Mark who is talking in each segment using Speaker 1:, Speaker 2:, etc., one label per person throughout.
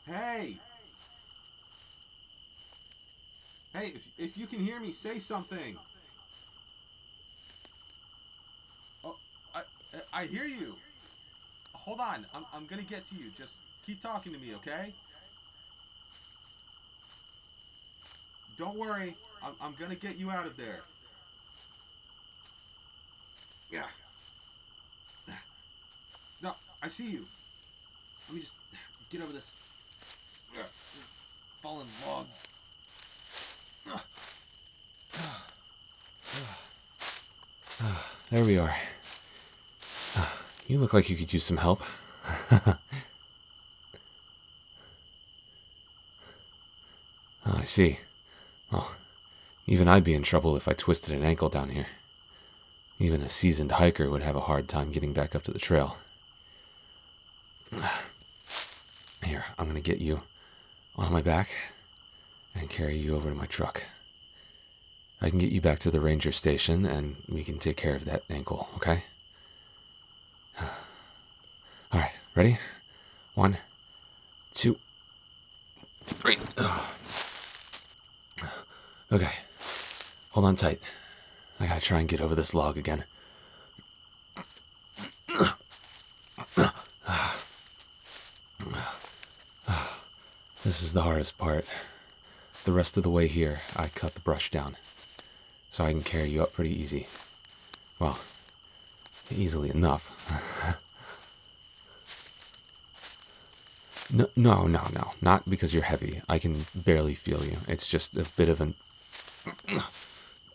Speaker 1: Hey! Hey, if you can hear me, say something. Oh, I I hear you. Hold on, I'm gonna get to you. Just keep talking to me, okay? Don't worry, I'm gonna get you out of there. Yeah. No, I see you. Let me just get over this fallen log.
Speaker 2: There we are. You look like you could use some help. Oh, I see. Well, even I'd be in trouble if I twisted an ankle down here. Even a seasoned hiker would have a hard time getting back up to the trail. Here, I'm gonna get you on my back and carry you over to my truck. I can get you back to the ranger station and we can take care of that ankle, okay? Alright, ready? 1, 2, 3. Okay, hold on tight. I gotta try and get over this log again. This is the hardest part. The rest of the way here, I cut the brush down, so I can carry you up pretty easy. Well, easily enough. No, not because you're heavy. I can barely feel you. It's just a bit of an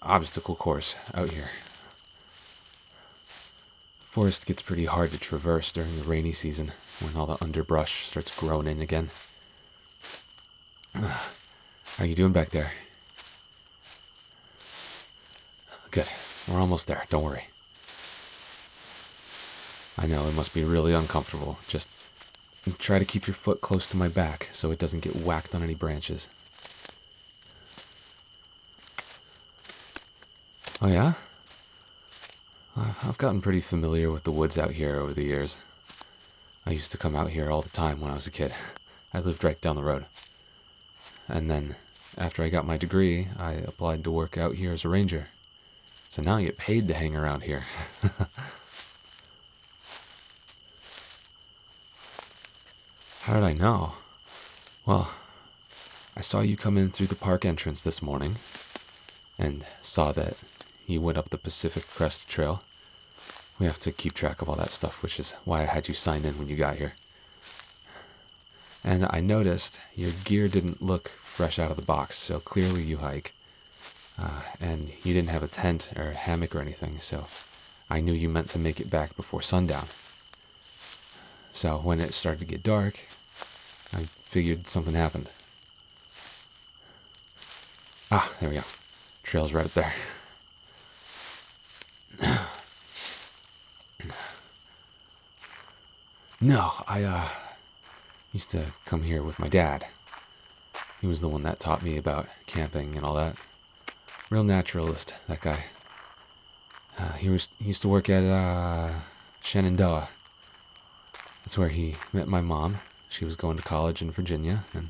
Speaker 2: obstacle course out here. Forest gets pretty hard to traverse during the rainy season when all the underbrush starts growing in again. How you doing back there? Good. We're almost there. Don't worry. I know it must be really uncomfortable. Just try to keep your foot close to my back so it doesn't get whacked on any branches. Oh yeah? I've gotten pretty familiar with the woods out here over the years. I used to come out here all the time when I was a kid. I lived right down the road. And then, after I got my degree, I applied to work out here as a ranger. So now I get paid to hang around here. How did I know? Well, I saw you come in through the park entrance this morning, and saw that you went up the Pacific Crest Trail. We have to keep track of all that stuff, which is why I had you sign in when you got here. And I noticed your gear didn't look fresh out of the box, so clearly you hike. And you didn't have a tent or a hammock or anything, so I knew you meant to make it back before sundown. So when it started to get dark, I figured something happened. Ah, there we go. Trail's right up there. No, I used to come here with my dad. He was the one that taught me about camping and all that. Real naturalist, that guy. He used to work at Shenandoah. That's where he met my mom. She was going to college in Virginia, and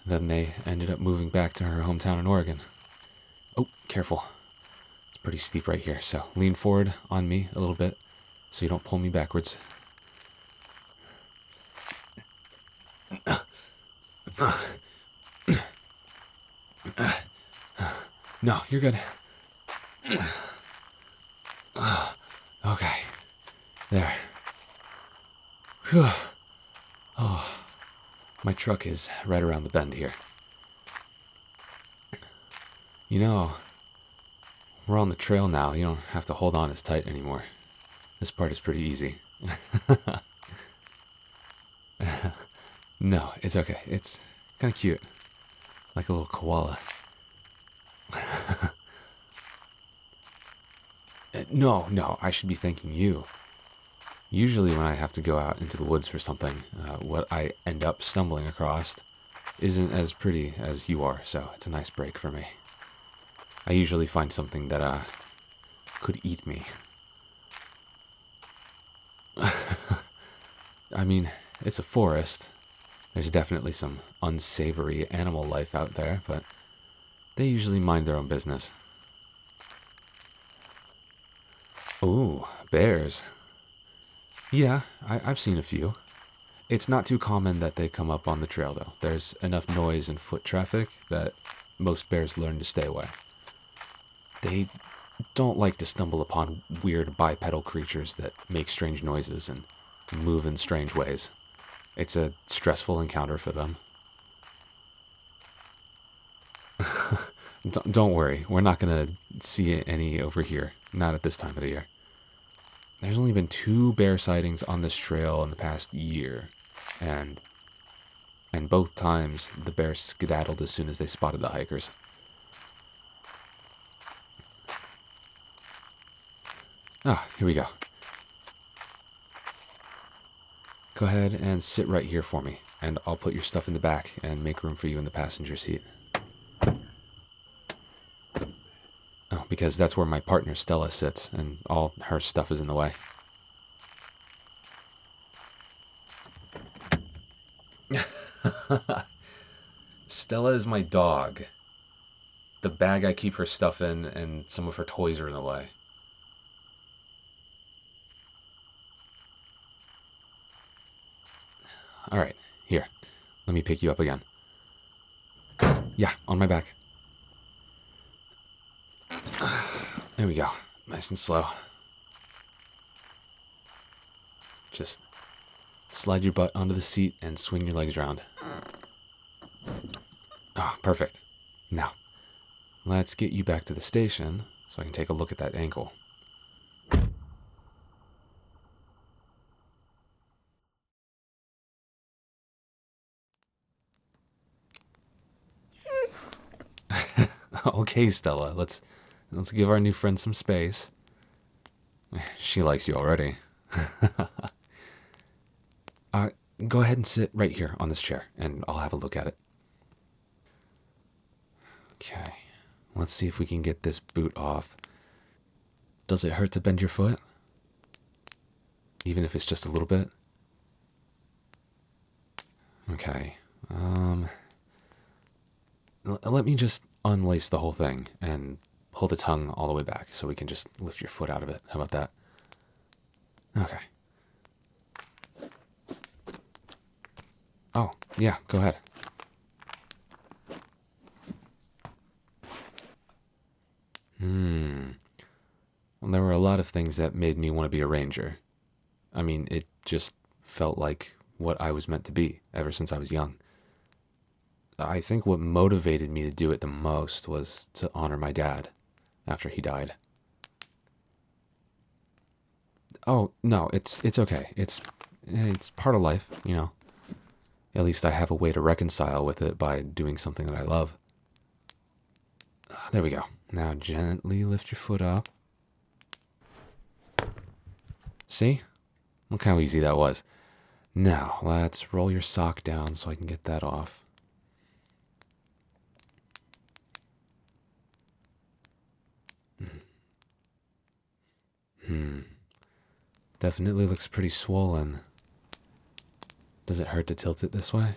Speaker 2: then they ended up moving back to her hometown in Oregon. Oh, careful. It's pretty steep right here, so lean forward on me a little bit so you don't pull me backwards. No, you're good. Okay. There. Whew. Oh, my truck is right around the bend here. You know, we're on the trail now. You don't have to hold on as tight anymore. This part is pretty easy. No, it's okay. It's kind of cute. Like a little koala. No, I should be thanking you. Usually when I have to go out into the woods for something, what I end up stumbling across isn't as pretty as you are, so it's a nice break for me. I usually find something that could eat me. I mean, it's a forest. There's definitely some unsavory animal life out there, but they usually mind their own business. Ooh, bears. Yeah, I've seen a few. It's not too common that they come up on the trail, though. There's enough noise and foot traffic that most bears learn to stay away. They don't like to stumble upon weird bipedal creatures that make strange noises and move in strange ways. It's a stressful encounter for them. Don't worry, we're not going to see any over here. Not at this time of the year. There's only been 2 bear sightings on this trail in the past year, and both times the bears skedaddled as soon as they spotted the hikers. Ah, here we go. Go ahead and sit right here for me, and I'll put your stuff in the back and make room for you in the passenger seat. Oh, because that's where my partner Stella sits, and all her stuff is in the way. Stella is my dog. The bag I keep her stuff in, and some of her toys are in the way. All right, here. Let me pick you up again. Yeah, on my back. There we go. Nice and slow. Just slide your butt onto the seat and swing your legs around. Oh, perfect. Now, let's get you back to the station so I can take a look at that ankle. Okay, Stella, let's give our new friend some space. She likes you already. Go ahead and sit right here on this chair, and I'll have a look at it. Okay, let's see if we can get this boot off. Does it hurt to bend your foot? Even if it's just a little bit? Okay, let me just unlace the whole thing and pull the tongue all the way back so we can just lift your foot out of it. How about that? Okay. Oh, yeah, go ahead. Well, there were a lot of things that made me want to be a ranger. I mean, it just felt like what I was meant to be ever since I was young. I think what motivated me to do it the most was to honor my dad after he died. Oh, no, it's okay. It's part of life, you know. At least I have a way to reconcile with it by doing something that I love. There we go. Now gently lift your foot up. See? Look how easy that was. Now, let's roll your sock down so I can get that off. Definitely looks pretty swollen. Does it hurt to tilt it this way?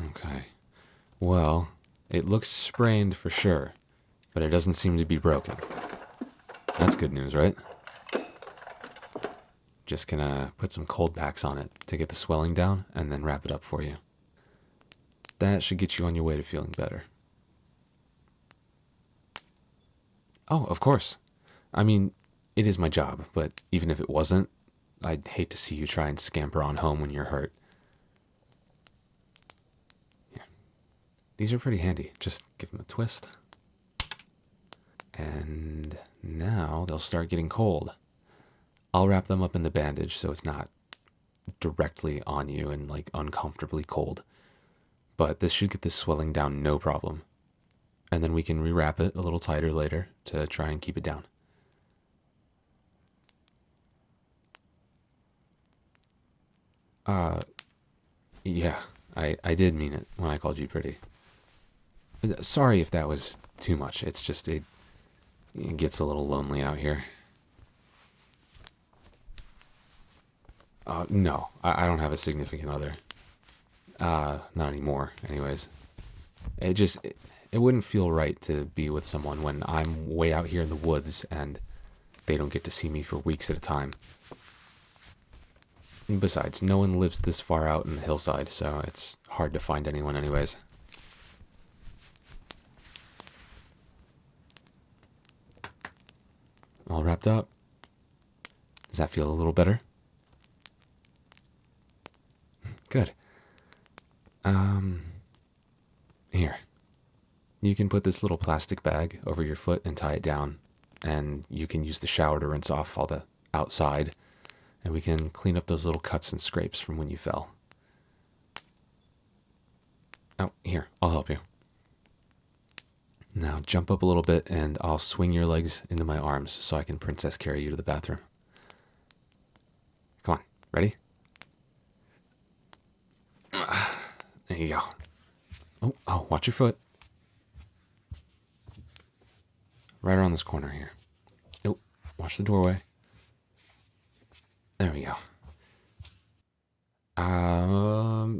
Speaker 2: Okay. Well, it looks sprained for sure, but it doesn't seem to be broken. That's good news, right? Just gonna put some cold packs on it to get the swelling down and then wrap it up for you. That should get you on your way to feeling better. Oh, of course. I mean, it is my job, but even if it wasn't, I'd hate to see you try and scamper on home when you're hurt. Here. These are pretty handy. Just give them a twist. And now they'll start getting cold. I'll wrap them up in the bandage so it's not directly on you and like uncomfortably cold. But this should get this swelling down no problem. And then we can rewrap it a little tighter later to try and keep it down. Yeah, I did mean it when I called you pretty. Sorry if that was too much. It's just, it gets a little lonely out here. No, I don't have a significant other. Not anymore, anyways. It wouldn't feel right to be with someone when I'm way out here in the woods and they don't get to see me for weeks at a time. And besides, no one lives this far out in the hillside, so it's hard to find anyone anyways. All wrapped up? Does that feel a little better? Good. Here. You can put this little plastic bag over your foot and tie it down, and you can use the shower to rinse off all the outside, and we can clean up those little cuts and scrapes from when you fell. Oh, here, I'll help you. Now jump up a little bit and I'll swing your legs into my arms so I can princess carry you to the bathroom. Come on, ready? There you go. Oh, watch your foot. Right around this corner here. Oh, watch the doorway. There we go.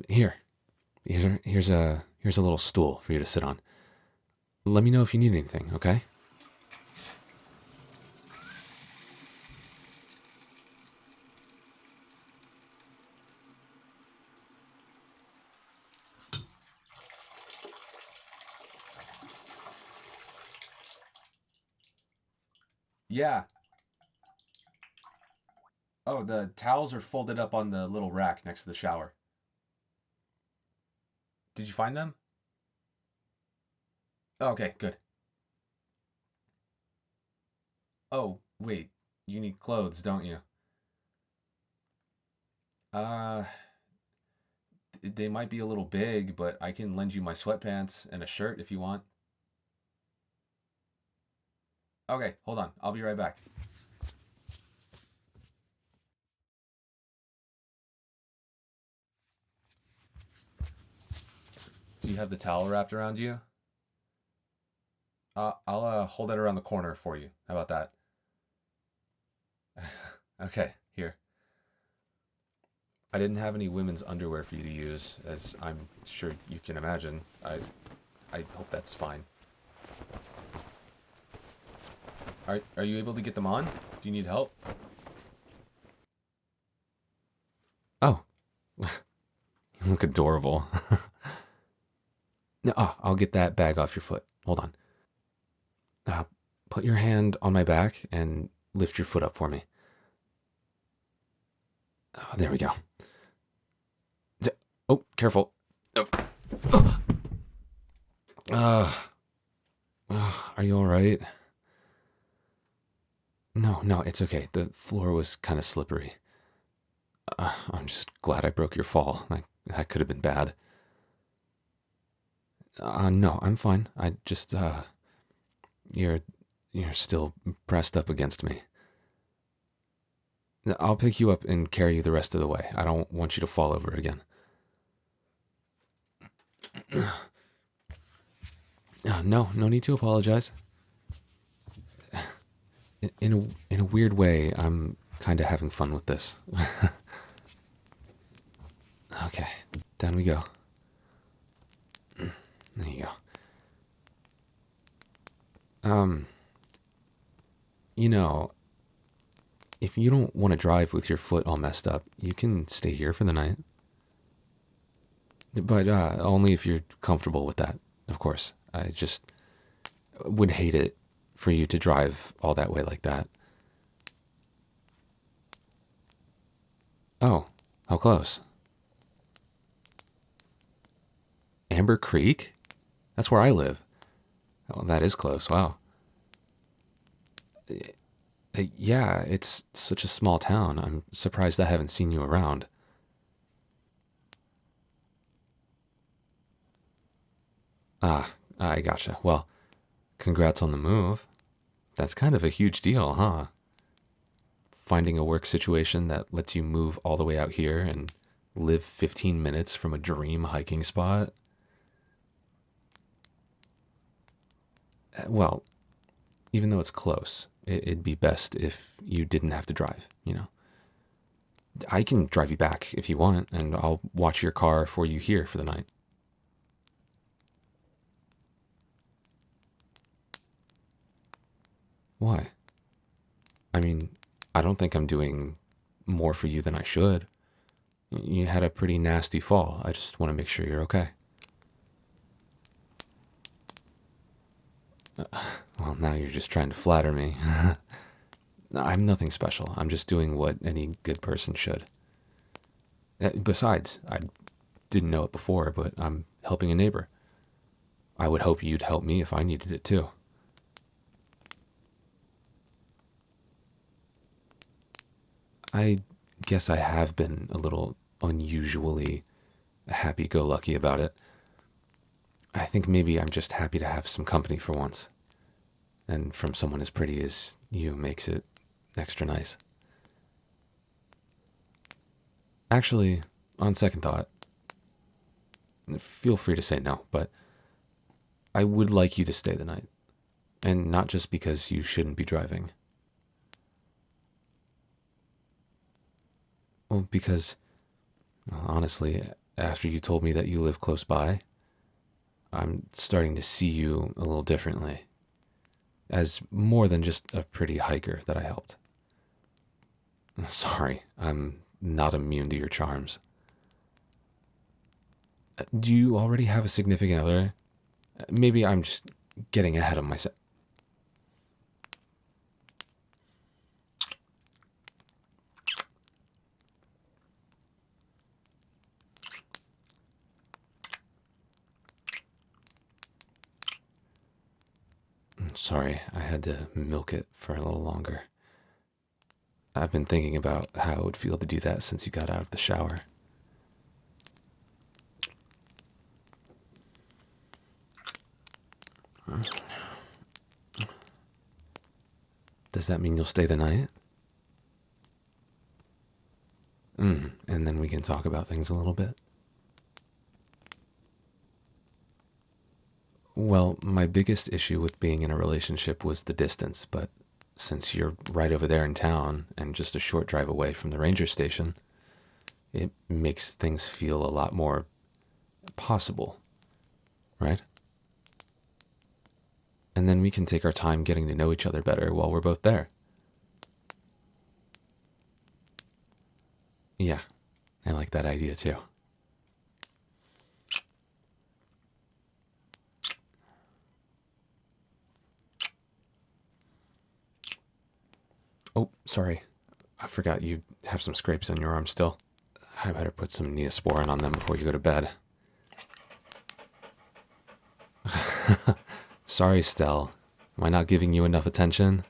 Speaker 2: Here. Here's a little stool for you to sit on. Let me know if you need anything, okay?
Speaker 1: Yeah. Oh, the towels are folded up on the little rack next to the shower. Did you find them? Oh, okay, good. Oh, wait. You need clothes, don't you? Uh, they might be a little big, but I can lend you my sweatpants and a shirt if you want. Okay, hold on. I'll be right back. Do you have the towel wrapped around you? I'll hold it around the corner for you. How about that? Okay, here. I didn't have any women's underwear for you to use, as I'm sure you can imagine. I hope that's fine. Are you able to get them on? Do you need help?
Speaker 2: Oh, you look adorable. No, I'll get that bag off your foot. Hold on. Put your hand on my back and lift your foot up for me. Oh, there we go. Oh, careful. Oh. Are you all right? No, it's okay. The floor was kind of slippery. I'm just glad I broke your fall. That could have been bad. No, I'm fine. You're, you're still pressed up against me. I'll pick you up and carry you the rest of the way. I don't want you to fall over again. No need to apologize. In a weird way, I'm kind of having fun with this. Okay, down we go. There you go. You know, if you don't want to drive with your foot all messed up, you can stay here for the night. But only if you're comfortable with that, of course. I just would hate it for you to drive all that way like that. Oh, how close? Amber Creek? That's where I live. Oh, that is close. Wow. Yeah, it's such a small town. I'm surprised I haven't seen you around. Ah, I gotcha. Well, congrats on the move. That's kind of a huge deal, huh? Finding a work situation that lets you move all the way out here and live 15 minutes from a dream hiking spot. Well, even though it's close, it'd be best if you didn't have to drive, you know? I can drive you back if you want, and I'll watch your car for you here for the night. Why? I mean, I don't think I'm doing more for you than I should. You had a pretty nasty fall. I just want to make sure you're okay. Well, now you're just trying to flatter me. I'm nothing special. I'm just doing what any good person should. Besides, I didn't know it before, but I'm helping a neighbor. I would hope you'd help me if I needed it too. I guess I have been a little unusually happy-go-lucky about it. I think maybe I'm just happy to have some company for once. And from someone as pretty as you makes it extra nice. Actually, on second thought, feel free to say no, but I would like you to stay the night. And not just because you shouldn't be driving. Well, because, honestly, after you told me that you live close by, I'm starting to see you a little differently. As more than just a pretty hiker that I helped. Sorry, I'm not immune to your charms. Do you already have a significant other? Maybe I'm just getting ahead of myself. Sorry, I had to milk it for a little longer. I've been thinking about how it would feel to do that since you got out of the shower. Does that mean you'll stay the night? And then we can talk about things a little bit. Well, my biggest issue with being in a relationship was the distance, but since you're right over there in town and just a short drive away from the ranger station, it makes things feel a lot more possible, right? And then we can take our time getting to know each other better while we're both there. Yeah, I like that idea too. Oh, sorry. I forgot you have some scrapes on your arm still. I better put some Neosporin on them before you go to bed. Sorry, Stell. Am I not giving you enough attention?